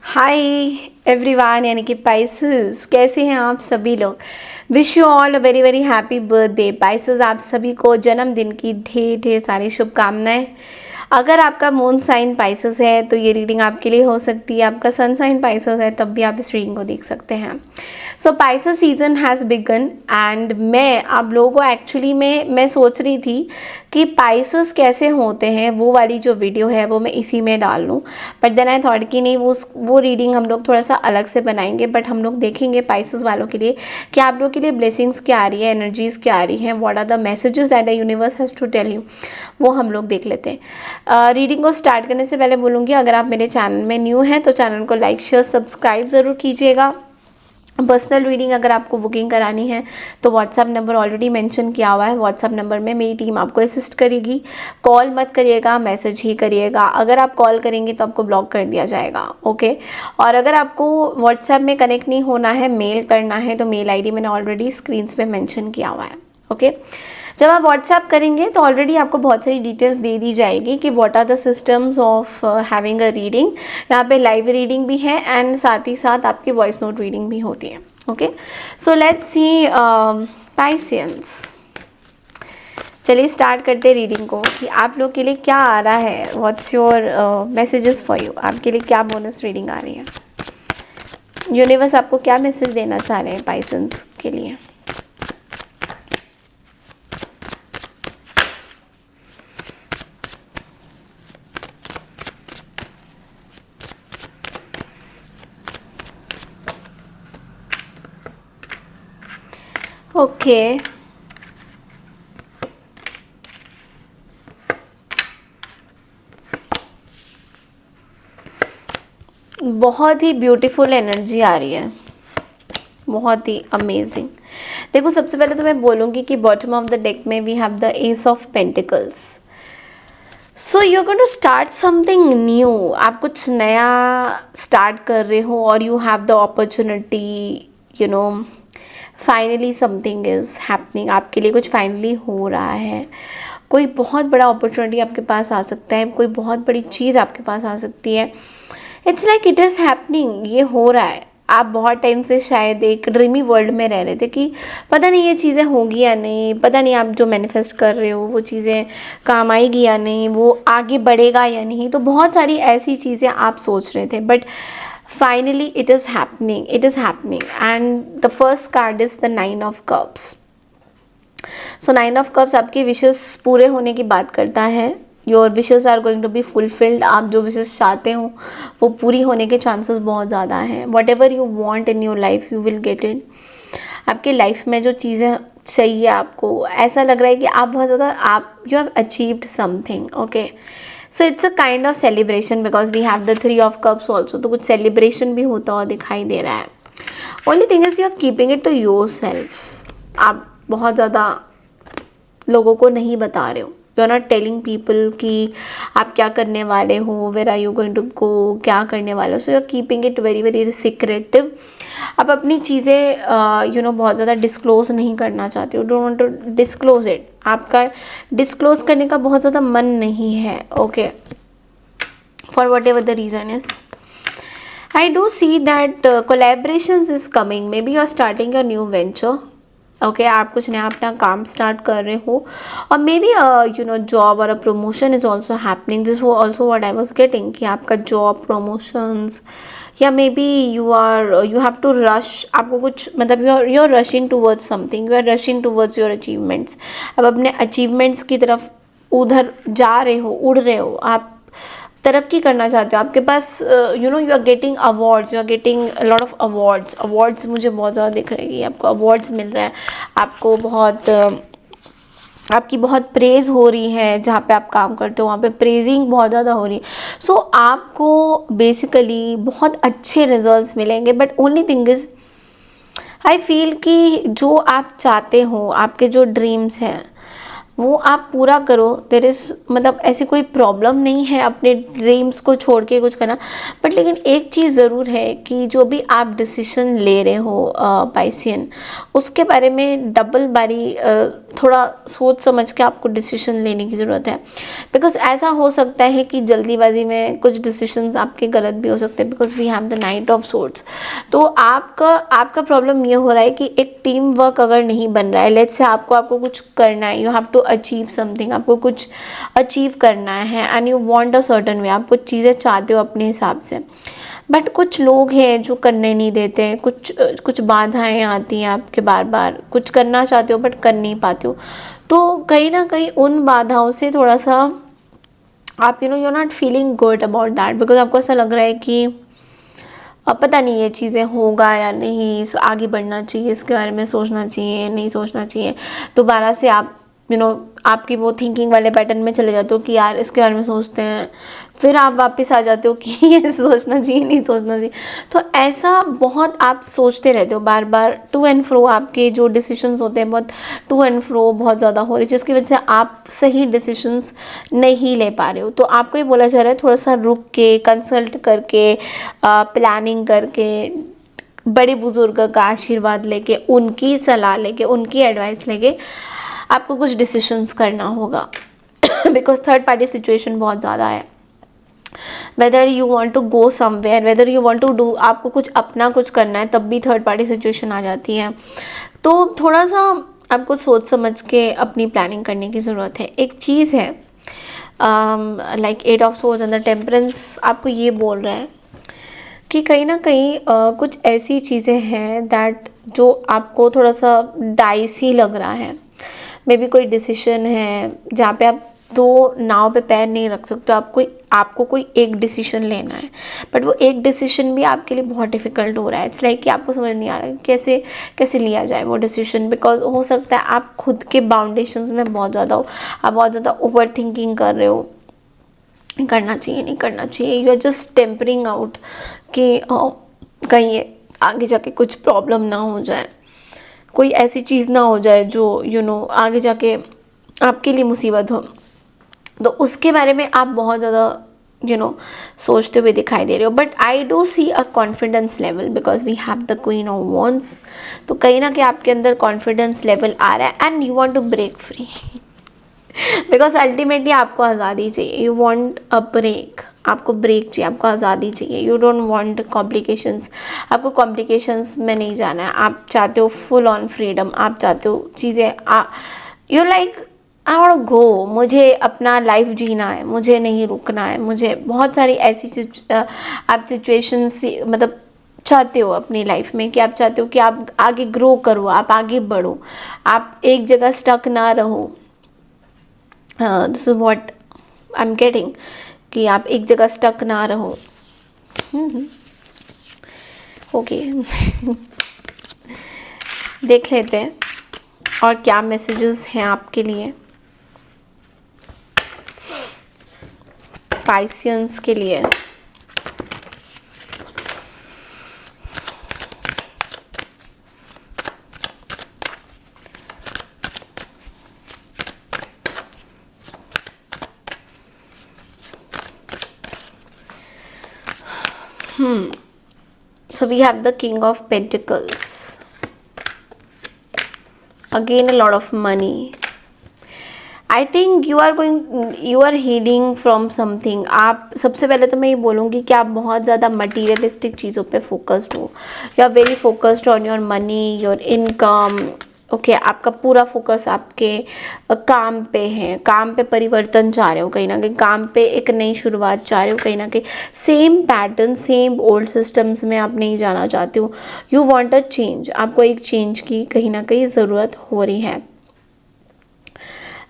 Hi everyone, यानी कि Pisces कैसे हैं आप सभी लोग। Wish you all a very very happy birthday Pisces. आप सभी को जन्मदिन की ढेर ढेर सारी शुभकामनाएं। अगर आपका मून साइन पाइसेस है तो ये रीडिंग आपके लिए हो सकती है। आपका सन साइन पाइसेस है तब भी आप इस रीडिंग को देख सकते हैं। So Pisces season has begun and मैं आप लोगों को एक्चुअली में मैं सोच रही थी कि पाइसेस कैसे होते हैं, वो वाली जो वीडियो है वो मैं इसी में डाल लूँ। बट देन आई थॉट कि नहीं, वो रीडिंग हम लोग थोड़ा सा अलग से बनाएंगे। बट हम लोग देखेंगे पाइसेस वालों के लिए कि आप लोग के लिए ब्लेसिंग्स क्या आ रही है, एनर्जीज़ क्या आ रही हैं, what are the messages that the universe has to tell you, वो हम लोग देख लेते हैं। रीडिंग को स्टार्ट करने से पहले बोलूँगी, अगर आप मेरे चैनल में न्यू हैं तो चैनल को लाइक शेयर सब्सक्राइब ज़रूर कीजिएगा। पर्सनल रीडिंग अगर आपको बुकिंग करानी है तो व्हाट्सअप नंबर ऑलरेडी मेंशन किया हुआ है। व्हाट्सअप नंबर में मेरी टीम आपको असिस्ट करेगी। कॉल मत करिएगा, मैसेज ही करिएगा। अगर आप कॉल करेंगे तो आपको ब्लॉक कर दिया जाएगा, ओके। और अगर आपको व्हाट्सएप में कनेक्ट नहीं होना है, मेल करना है, तो मेल आईडी मैंने ऑलरेडी स्क्रीन्स पे मेंशन किया हुआ है, ओके। जब आप व्हाट्सएप करेंगे तो ऑलरेडी आपको बहुत सारी डिटेल्स दे दी जाएगी कि what are the systems of having a reading. यहाँ पे लाइव रीडिंग भी है एंड साथ ही साथ आपकी वॉइस नोट रीडिंग भी होती है, okay. So let's see Pisceans. चलिए स्टार्ट करते हैं रीडिंग को कि आप लोग के लिए क्या आ रहा है। What's your messages for you, आपके लिए क्या बोनस रीडिंग आ रही है। यूनिवर्स आपको क्या मैसेज देना चाह रहे हैं पाइसियंस के लिए। ओके बहुत ही ब्यूटीफुल एनर्जी आ रही है, बहुत ही अमेजिंग। देखो, सबसे पहले तो मैं बोलूँगी कि बॉटम ऑफ द डेक में we have the ace of pentacles. So you are going to start something new. आप कुछ नया स्टार्ट कर रहे हो और you have the opportunity, you know, finally something is happening. आपके लिए कुछ फाइनली हो रहा है। कोई बहुत बड़ा अपॉर्चुनिटी आपके पास आ सकता है, कोई बहुत बड़ी चीज़ आपके पास आ सकती है। It's like it is happening, ये हो रहा है। आप बहुत टाइम से शायद एक ड्रीमी वर्ल्ड में रह रहे थे कि पता नहीं ये चीज़ें होंगी या नहीं, पता नहीं आप जो मैनिफेस्ट कर रहे हो वो चीज़ें काम आएगी या नहीं, वो आगे बढ़ेगा या नहीं। तो बहुत सारी ऐसी चीज़ें आप सोच रहे थे, but finally it is happening, it is happening. And the first card is the 9 of cups. So 9 of cups आपके विशेस पूरे होने की बात करता है। Your wishes are going to be fulfilled. आप जो विशेस चाहते हो वो पूरी होने के चांसेस बहुत ज़्यादा हैं। What ever you want in your life you will get it. आपके लाइफ में जो चीज़ें चाहिए आपको, ऐसा लग रहा है कि आप बहुत ज़्यादा आप you have achieved something, okay. So it's a kind of celebration because we have the 3 of cups also. तो कुछ सेलिब्रेशन भी होता हुआ दिखाई दे रहा है। Only thing is you are keeping it to yourself. आप बहुत ज़्यादा लोगों को नहीं बता रहे हो। You are not telling people कि आप क्या करने वाले हो, where are you going to go, क्या करने वाले हो। So you are keeping it very very secretive. आप अपनी चीज़ें यू नो बहुत ज़्यादा डिस्क्लोज नहीं करना चाहते हो। Don't want to disclose it. आपका डिस्क्लोज करने का बहुत ज़्यादा मन नहीं है, okay, for whatever the reason is. I do see that collaborations is coming. Maybe you are starting your new venture. Okay आप कुछ नया अपना काम स्टार्ट कर रहे हो और maybe you know job और a promotion is also happening. This वो also what I was getting कि आपका जॉब प्रमोशंस या maybe you have to rush. आपको कुछ मतलब you are rushing towards something, you are rushing towards your achievements. अब अपने अचीवमेंट्स की तरफ उधर जा रहे हो, उड़ रहे हो, आप तरक्की करना चाहते हो। आपके पास you know you are getting awards, you are getting lot of awards मुझे बहुत ज़्यादा दिख रही है। आपको अवार्ड्स मिल रहे हैं, आपको बहुत आपकी बहुत प्रेज़ हो रही है। जहाँ पे आप काम करते हो वहाँ पे प्रेजिंग बहुत ज़्यादा हो रही है। सो आपको बेसिकली बहुत अच्छे रिजल्ट्स मिलेंगे। But only thing is I feel कि जो आप चाहते हो, आपके जो ड्रीम्स हैं वो आप पूरा करो। देयर इज़ मतलब ऐसी कोई प्रॉब्लम नहीं है अपने ड्रीम्स को छोड़ के कुछ करना, बट लेकिन एक चीज़ ज़रूर है कि जो भी आप डिसीजन ले रहे हो पाइसियन, उसके बारे में डबल बारी थोड़ा सोच समझ के आपको डिसीजन लेने की ज़रूरत है। बिकॉज ऐसा हो सकता है कि जल्दीबाजी में कुछ डिसीजंस आपके गलत भी हो सकते हैं, because we have the knight of swords. तो आपका प्रॉब्लम ये हो रहा है कि एक टीम वर्क अगर नहीं बन रहा है, लेट्स से आपको कुछ करना है, you have to achieve something, आपको कुछ अचीव करना है and you want a certain way, आप कुछ चीज़ें चाहते हो अपने हिसाब से, बट कुछ लोग हैं जो करने नहीं देते हैं, कुछ बाधाएं आती हैं आपके, बार बार कुछ करना चाहते हो बट कर नहीं पाते हो। तो कहीं ना कहीं उन बाधाओं से थोड़ा सा आप you are not feeling good about that, because आपको ऐसा लग रहा है कि अब पता नहीं ये चीज़ें होगा या नहीं, आगे बढ़ना चाहिए, इसके बारे में सोचना चाहिए, नहीं सोचना चाहिए। दोबारा से आप आपकी वो थिंकिंग वाले पैटर्न में चले जाते हो कि यार इसके बारे में सोचते हैं, फिर आप वापस आ जाते हो कि ये सोचना चाहिए, नहीं सोचना चाहिए। तो ऐसा बहुत आप सोचते रहते हो बार बार, टू एंड फ्रो आपके जो डिसीजंस होते हैं बहुत टू एंड फ्रो बहुत ज़्यादा हो रही है, जिसकी वजह से आप सही डिसीजंस नहीं ले पा रहे हो। तो आपको ये बोला जा रहा है थोड़ा सा रुक के, कंसल्ट करके, प्लानिंग करके, बड़े बुजुर्ग का आशीर्वाद लेके, उनकी सलाह लेके, उनकी एडवाइस लेके आपको कुछ डिसीजंस करना होगा। बिकॉज थर्ड पार्टी सिचुएशन बहुत ज़्यादा है। Whether you want to go somewhere, whether you want to do, आपको कुछ अपना कुछ करना है, तब भी थर्ड पार्टी सिचुएशन आ जाती है। तो थोड़ा सा आपको सोच समझ के अपनी प्लानिंग करने की ज़रूरत है। एक चीज़ है like eight of swords and the temperance आपको ये बोल रहा है कि कहीं ना कहीं कुछ ऐसी चीज़ें हैं दैट जो आपको थोड़ा सा डाइसी लग रहा है। मे बी कोई डिसीजन है जहाँ पे आप दो नाव पे पैर नहीं रख सकते, आपको कोई एक डिसीजन लेना है, बट वो एक डिसीजन भी आपके लिए बहुत डिफ़िकल्ट हो रहा है। इट्स लाइक कि आपको समझ नहीं आ रहा है कैसे लिया जाए वो डिसीजन, बिकॉज हो सकता है आप खुद के बाउंडेशंस में बहुत ज़्यादा हो, आप बहुत ज़्यादा ओवर थिंकिंग कर रहे हो, करना चाहिए नहीं करना चाहिए, you are just tempering out कि कहीं आगे जाके कुछ प्रॉब्लम ना हो जाए, कोई ऐसी चीज़ ना हो जाए जो आगे जाके आपके लिए मुसीबत हो। तो उसके बारे में आप बहुत ज़्यादा सोचते हुए दिखाई दे रहे हो। But I do see a confidence level because we have the queen of wands. तो कहीं ना कहीं आपके अंदर कॉन्फिडेंस लेवल आ रहा है and you want to break free. Because ultimately आपको आज़ादी चाहिए, यू वांट अ ब्रेक, आपको ब्रेक चाहिए, आपको आज़ादी चाहिए, यू डोंट वांट कॉम्प्लिकेशंस, आपको कॉम्प्लिकेशंस में नहीं जाना है, आप चाहते हो फुल ऑन फ्रीडम, आप चाहते हो चीज़ें you like I want go, मुझे अपना लाइफ जीना है, मुझे नहीं रुकना है, मुझे बहुत सारी ऐसी आप सिचुएशंस मतलब चाहते हो अपनी लाइफ में कि आप चाहते हो कि आप आगे ग्रो करो, आप आगे बढ़ो, आप एक जगह स्टक ना रहो। This is what I am getting कि आप एक जगह स्टक ना रहो। ओके देख लेते हैं और क्या मैसेजेस हैं आपके लिए पाइसियंस के लिए। So we have the King of Pentacles. Again a lot of money. I think you are healing from something. आप सबसे पहले तो मैं ये बोलूँगी कि आप बहुत ज़्यादा मटीरियलिस्टिक चीज़ों पे फोकस्ड हो, you are very focused on your money, your income. Okay आपका पूरा फोकस आपके काम पे है, काम पे परिवर्तन चाह रहे हो, कहीं ना कहीं काम पे एक नई शुरुआत चाह रहे हो, कहीं ना कहीं same pattern same old systems में आप नहीं जाना चाहते हो, यू वांट अ चेंज, आपको एक चेंज की कहीं ना कहीं ज़रूरत हो रही है।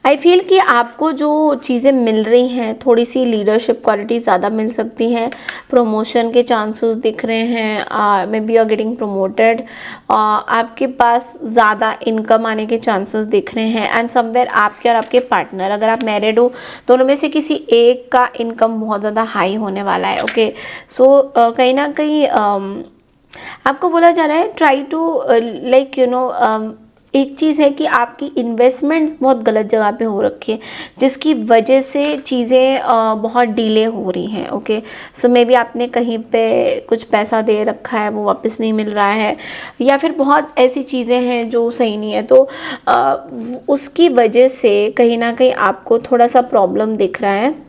आई फील कि आपको जो चीज़ें मिल रही हैं, थोड़ी सी लीडरशिप क्वालिटी ज़्यादा मिल सकती हैं, प्रमोशन के चांसेस दिख रहे हैं, maybe you are getting promoted, आपके पास ज़्यादा इनकम आने के चांसेस दिख रहे हैं एंड समवेयर आपके और आपके पार्टनर, अगर आप मैरिड हो दोनों में से किसी एक का इनकम बहुत ज़्यादा हाई होने वाला है। ओके सो कहीं ना कहीं आपको बोला जा रहा है ट्राई टू लाइक एक चीज़ है कि आपकी इन्वेस्टमेंट्स बहुत गलत जगह पे हो रखी है, जिसकी वजह से चीज़ें बहुत डिले हो रही हैं। ओके, सो मे बी आपने कहीं पे कुछ पैसा दे रखा है, वो वापस नहीं मिल रहा है, या फिर बहुत ऐसी चीज़ें हैं जो सही नहीं है, तो उसकी वजह से कहीं ना कहीं आपको थोड़ा सा प्रॉब्लम दिख रहा है।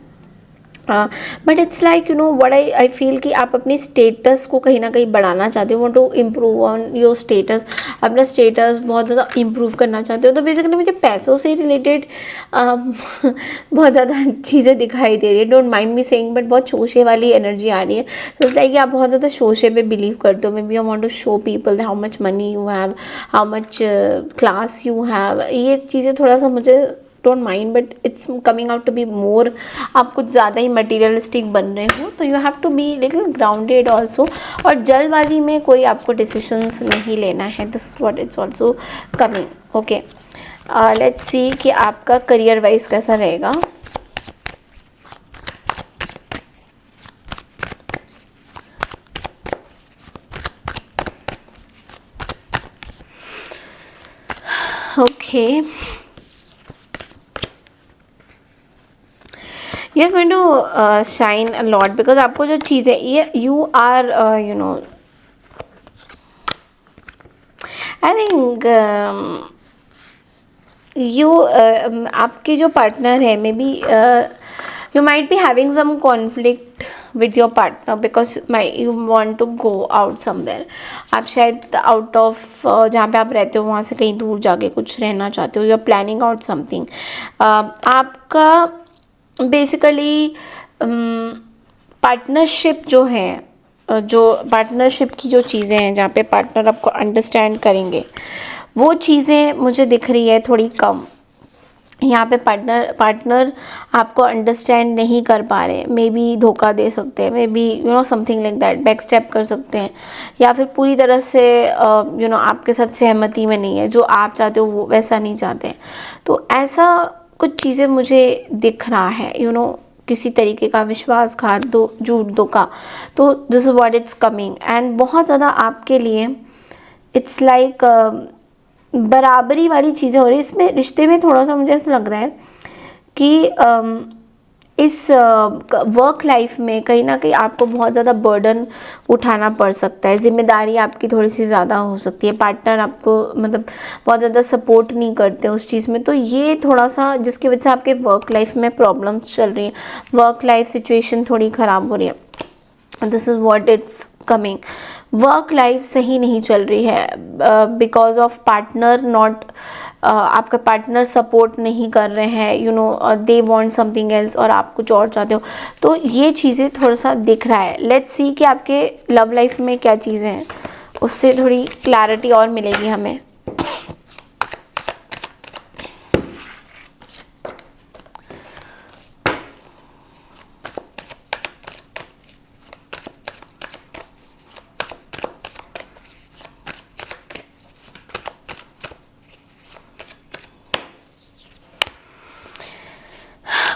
But it's like you know what I feel कि आप अपनी स्टेटस को कहीं ना कहीं बढ़ाना चाहते हो, want to improve on your status, अपना स्टेटस बहुत ज़्यादा इम्प्रूव करना चाहते हो। तो बेसिकली मुझे पैसों से रिलेटेड बहुत ज़्यादा चीज़ें दिखाई दे रही है, don't mind me saying, but बहुत शोशे वाली एनर्जी आ रही है। तो इट्स लाइक कि आप बहुत ज़्यादा शोशे पे बिलीव करते हो, maybe you want to show people how much money you have, how much class you have. ये चीज़ें थोड़ा सा मुझे don't mind, but it's coming out to be more, आप कुछ ज़्यादा ही मटीरियलिस्टिक बन रहे हो, तो you have to be little grounded also. और जल्दबाजी में कोई आपको डिसीजंस नहीं लेना है, this is what it's also coming. Okay, let's see कि आपका करियर वाइज कैसा रहेगा। Okay, you are going to shine a lot, because आपको जो चीज़ें, ये you are you know, I think you आपके जो पार्टनर है, may be you might be having some conflict with your partner, because you want to go out somewhere. आप शायद out of जहाँ पे आप रहते हो वहाँ से कहीं दूर जाके कुछ रहना चाहते हो, you are planning out something. आपका बेसिकली पार्टनरशिप जो है, जो पार्टनरशिप की जो चीज़ें हैं जहाँ पे पार्टनर आपको अंडरस्टैंड करेंगे, वो चीज़ें मुझे दिख रही है थोड़ी कम। यहाँ पे पार्टनर आपको अंडरस्टैंड नहीं कर पा रहे, मे बी धोखा दे सकते हैं, maybe you know something like that, back step कर सकते हैं, या फिर पूरी तरह से यू नो आपके साथ सहमति में नहीं है, जो आप चाहते हो वो वैसा नहीं चाहते हैं। तो ऐसा कुछ चीज़ें मुझे दिख रहा है, यू नो किसी तरीके का विश्वासघात, झूठ धोखा। तो this is what it's coming, and बहुत ज़्यादा आपके लिए इट्स लाइक बराबरी वाली चीज़ें हो रही है इसमें। रिश्ते में थोड़ा सा मुझे ऐसा लग रहा है कि इस वर्क लाइफ में कहीं ना कहीं आपको बहुत ज़्यादा बर्डन उठाना पड़ सकता है, जिम्मेदारी आपकी थोड़ी सी ज़्यादा हो सकती है, पार्टनर आपको मतलब बहुत ज़्यादा सपोर्ट नहीं करते उस चीज़ में। तो ये थोड़ा सा जिसकी वजह से आपके वर्क लाइफ में प्रॉब्लम्स चल रही हैं, वर्क लाइफ सिचुएशन थोड़ी ख़राब हो रही है। This is what it's coming. Work life सही नहीं चल रही है बिकॉज ऑफ पार्टनर नॉट, आपका पार्टनर सपोर्ट नहीं कर रहे हैं, you know they want something else, और आप कुछ और चाहते हो। तो ये चीज़ें थोड़ा सा दिख रहा है। लेट्स सी कि आपके लव लाइफ में क्या चीज़ें हैं, उससे थोड़ी क्लैरिटी और मिलेगी हमें।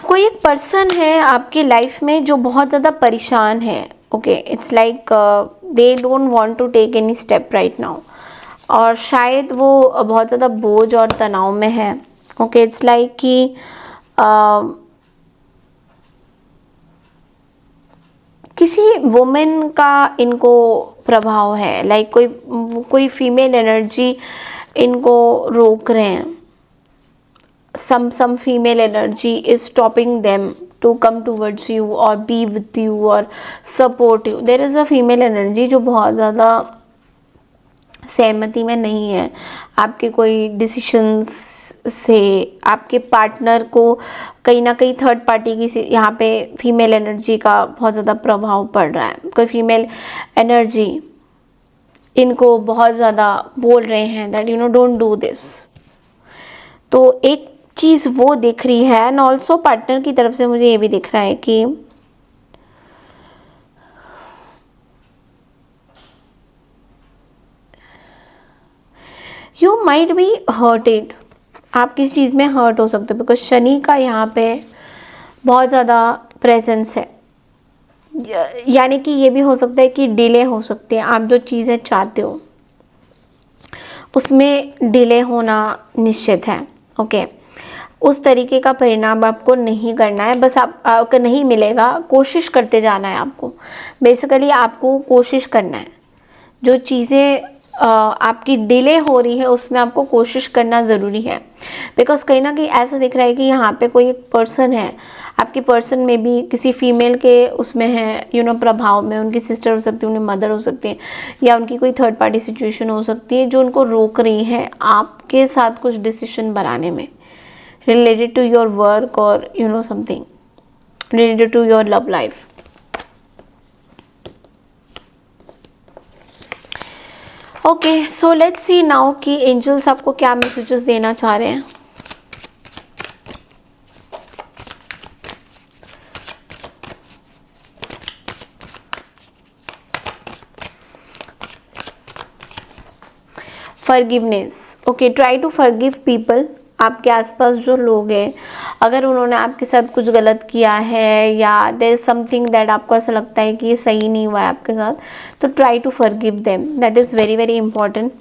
कोई एक पर्सन है आपके लाइफ में जो बहुत ज़्यादा परेशान है। Okay, it's like they don't want to take any step right now, और शायद वो बहुत ज़्यादा बोझ और तनाव में है। ओके, इट्स लाइक कि किसी वुमेन का इनको प्रभाव है, लाइक कोई फीमेल एनर्जी इनको रोक रहे हैं। some female energy is stopping them to come towards you or be with you or support you. There is a female energy जो बहुत ज़्यादा सहमति में नहीं है आपके कोई डिसीशंस से। आपके पार्टनर को कहीं ना कहीं थर्ड पार्टी की यहाँ पे फीमेल एनर्जी का बहुत ज़्यादा प्रभाव पड़ रहा है। कोई फीमेल एनर्जी इनको बहुत ज़्यादा बोल रहे हैं that you know don't do this. तो एक चीज़ वो दिख रही है, एंड ऑल्सो पार्टनर की तरफ से मुझे ये भी दिख रहा है कि यू माइट बी हर्टेड, आप किस चीज़ में हर्ट हो सकते हो, बिकॉज शनि का यहाँ पे बहुत ज़्यादा प्रेजेंस है। यानी कि ये भी हो सकता है कि डिले हो सकते हैं, आप जो चीज़ें चाहते हो उसमें डिले होना निश्चित है। ओके, उस तरीके का परिणाम आपको नहीं करना है, बस आपको नहीं मिलेगा, कोशिश करते जाना है आपको। बेसिकली आपको कोशिश करना है, जो चीज़ें आपकी डिले हो रही है उसमें आपको कोशिश करना ज़रूरी है। बिकॉज कहीं ना कहीं ऐसा दिख रहा है कि यहाँ पे कोई एक पर्सन है, आपकी पर्सन में भी किसी फीमेल के उसमें है प्रभाव में, उनकी सिस्टर हो सकती है, उनकी मदर हो सकती है, या उनकी कोई थर्ड पार्टी सिचुएशन हो सकती है जो उनको रोक रही है आपके साथ कुछ डिसीजन बनाने में, related to your work or something related to your love life. Okay, so let's see now कि angels आपको क्या messages देना चाह रहे हैं। Forgiveness. Okay, try to forgive people. आपके आसपास जो लोग हैं, अगर उन्होंने आपके साथ कुछ गलत किया है या देयर इज समथिंग दैट आपको ऐसा लगता है कि ये सही नहीं हुआ है आपके साथ, तो try to forgive them, that is very very important.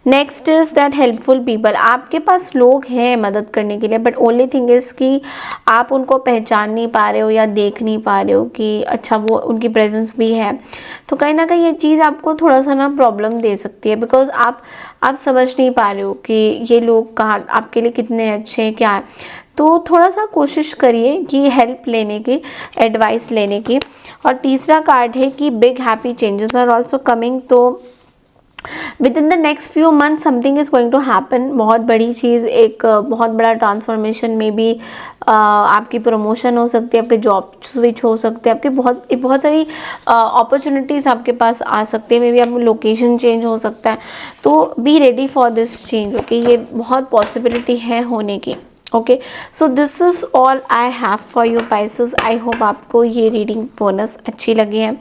Next is that helpful people, आपके पास लोग हैं मदद करने के लिए, बट ओनली थिंग इज़ कि आप उनको पहचान नहीं पा रहे हो या देख नहीं पा रहे हो कि अच्छा वो उनकी प्रेजेंस भी है। तो कहीं ना कहीं ये चीज़ आपको थोड़ा सा ना प्रॉब्लम दे सकती है, बिकॉज आप समझ नहीं पा रहे हो कि ये लोग कहाँ आपके लिए कितने अच्छे हैं, क्या है। तो थोड़ा सा कोशिश करिए कि हेल्प लेने की, एडवाइस लेने की। और तीसरा कार्ड है कि big happy changes are also coming, तो within the next few month something is going to happen. बहुत बड़ी चीज़, एक बहुत बड़ा ट्रांसफॉर्मेशन में भी आपकी प्रमोशन हो सकती है, आपके जॉब स्विच हो सकते हैं, आपके बहुत सारी अपॉर्चुनिटीज़ आपके पास आ सकती है, मे बी आपको लोकेशन चेंज हो सकता है। तो be ready for this change. Okay, ये बहुत पॉसिबिलिटी है होने की। Okay, so this is all I have for you Pisces. I hope आपको ये रीडिंग बोनस अच्छी लगी है।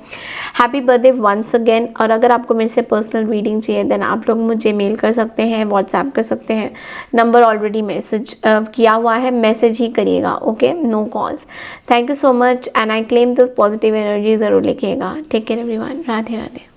Happy birthday once again. और अगर आपको मेरे से पर्सनल रीडिंग चाहिए देन आप लोग मुझे मेल कर सकते हैं, व्हाट्सएप कर सकते हैं, नंबर ऑलरेडी मैसेज किया हुआ है, मैसेज ही करिएगा। Okay, no calls. Thank you so much and I claim this positive energy ज़रूर लिखिएगा। Take care everyone. Radhe Radhe.